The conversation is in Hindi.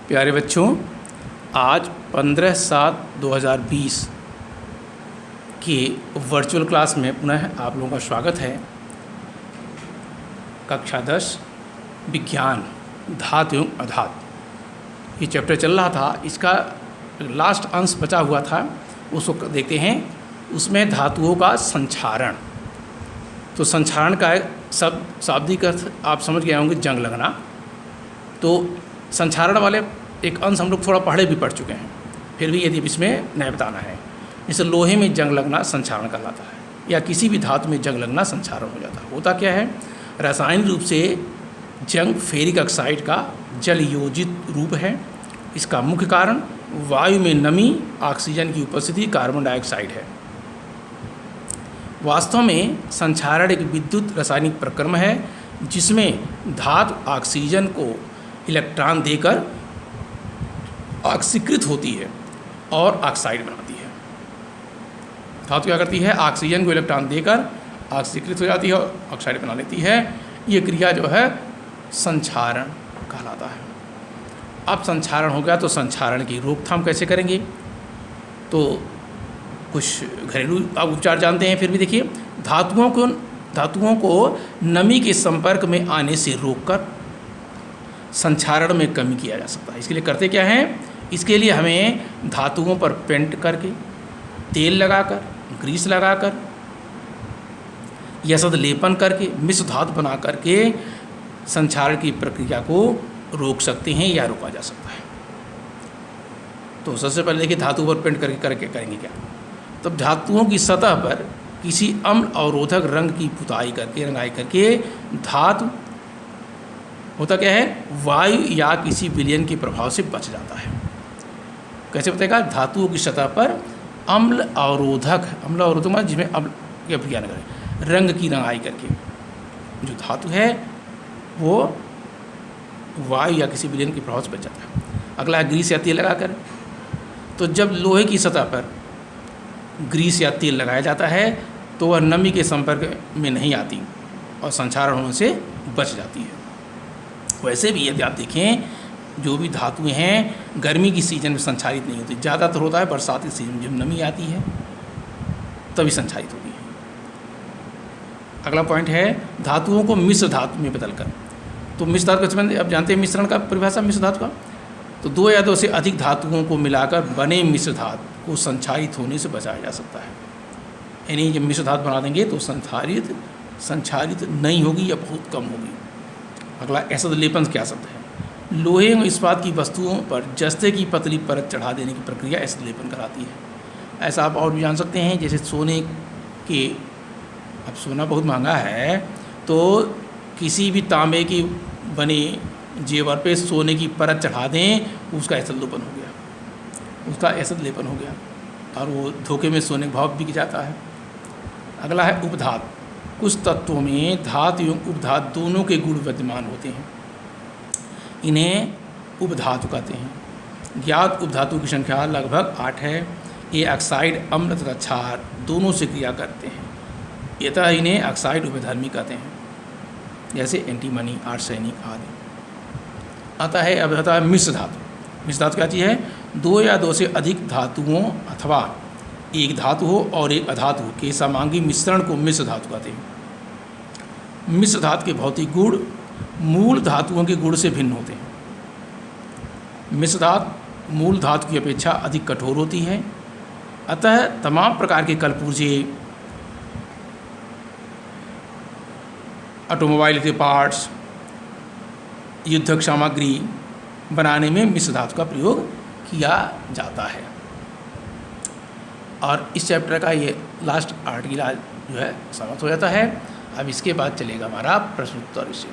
प्यारे बच्चों, आज 15/7/2020 के वर्चुअल क्लास में पुनः आप लोगों का स्वागत है। कक्षा 10 विज्ञान धातु एवं अधातु ये चैप्टर चल रहा था। इसका लास्ट अंश बचा हुआ था, उसको देखते हैं। उसमें धातुओं का संक्षारण, तो संक्षारण का सब शाब्दिक अर्थ आप समझ गए होंगे, जंग लगना। तो संक्षारण वाले एक अंश हम लोग थोड़ा पढ़ चुके हैं, फिर भी यदि इसमें नया बताना है। जैसे लोहे में जंग लगना संक्षारण कहलाता है, या किसी भी धातु में जंग लगना संक्षारण हो जाता है। होता क्या है, रासायनिक रूप से जंग फेरिक ऑक्साइड का जल योजित रूप है। इसका मुख्य कारण वायु में नमी, ऑक्सीजन की उपस्थिति, कार्बन डाइऑक्साइड है। वास्तव में संक्षारण एक विद्युत रासायनिक प्रक्रम है जिसमें धातु ऑक्सीजन को इलेक्ट्रॉन देकर ऑक्सीकृत होती है और ऑक्साइड बनाती है। धातु क्या करती है, ऑक्सीजन को इलेक्ट्रॉन देकर ऑक्सीकृत हो जाती है और ऑक्साइड बना लेती है। ये क्रिया जो है संक्षारण कहलाता है। अब संक्षारण हो गया तो संक्षारण की रोकथाम कैसे करेंगे, तो कुछ घरेलू आप उपचार जानते हैं। फिर भी देखिए, धातुओं को नमी के संपर्क में आने से रोककर संक्षारण में कमी किया जा सकता है। इसके लिए करते क्या हैं, इसके लिए हमें धातुओं पर पेंट करके, तेल लगाकर, ग्रीस लगाकर, यसद लेपन करके, मिश्र धातु बना करके संक्षारण की प्रक्रिया को रोक सकते हैं या रोका जा सकता है। तो सबसे पहले देखिए, धातु पर पेंट करके करेंगे क्या। तो धातुओं की सतह पर किसी अम्ल अवरोधक रंग की पुताई करके, रंगाई करके धातु होता क्या है, वायु या किसी विलयन के प्रभाव से बच जाता है। कैसे बताएगा, धातुओं की सतह पर अम्ल अवरोधक में जिसमें अम्ल की अभिक्रिया न करें, रंग की रंगाई करके जो धातु है वो वायु या किसी विलयन के प्रभाव से बच जाता है। अगला है ग्रीस या तेल लगाकर। तो जब लोहे की सतह पर ग्रीस या तेल लगाया जाता है तो वह नमी के संपर्क में नहीं आती और संक्षारण होने से बच जाती है। वैसे भी यदि आप देखें, जो भी धातुएं हैं गर्मी की सीजन में संक्षारित नहीं होती, ज़्यादातर होता है बरसात के सीजन में जब नमी आती है तभी संक्षारित होती है। अगला पॉइंट है धातुओं को मिश्र धातु में बदलकर। तो मिश्र धातु का संबंध आप जानते हैं, मिश्रण का परिभाषा मिश्र धातु का। तो दो या दो से अधिक धातुओं को मिलाकर बने मिश्र धातु को संक्षारित होने से बचाया जा सकता है। यानी जब मिश्र धातु बना देंगे तो संक्षारित नहीं होगी या बहुत कम होगी। अगला एसद लेपन क्या शब्द है, लोहे एवं इस्पात की वस्तुओं पर जस्ते की पतली परत चढ़ा देने की प्रक्रिया एसद लेपन कहलाती है। ऐसा आप और भी जान सकते हैं, जैसे सोने के, अब सोना बहुत महंगा है तो किसी भी तांबे की बने जेवर पे सोने की परत चढ़ा दें, उसका एसद लेपन हो गया और वो धोखे में सोने का भाव बिक जाता है। अगला है उपधातु। कुछ तत्वों में धातु एवं उपधातु दोनों के गुण विद्यमान होते हैं, इन्हें उपधातु कहते हैं। ज्ञात उपधातु की संख्या लगभग 8 है। ये ऑक्साइड, अम्ल तथा क्षार दोनों से क्रिया करते हैं, अतः इन्हें ऑक्साइड उभयधर्मी कहते हैं, जैसे एंटीमनी, आर्सेनिक आदि। अब आता है मिश्र धातु। मिश्र धातु क्या चीज़ है, दो या दो से अधिक धातुओं अथवा एक धातु हो और एक अधातु के समांगी मिश्रण को मिश्र धातु कहते हैं। मिश्र धातु के भौतिक गुण मूल धातुओं के गुण से भिन्न होते हैं। मिश्र धातु मूल धातु की अपेक्षा अधिक कठोर होती है, अतः तमाम प्रकार के कलपुर्जे, ऑटोमोबाइल के पार्ट्स, युद्धक सामग्री बनाने में मिश्र धातु का प्रयोग किया जाता है। और इस चैप्टर का ये लास्ट आर्टिकल जो है समाप्त हो जाता है। अब इसके बाद चलेगा हमारा प्रश्नोत्तर विषय।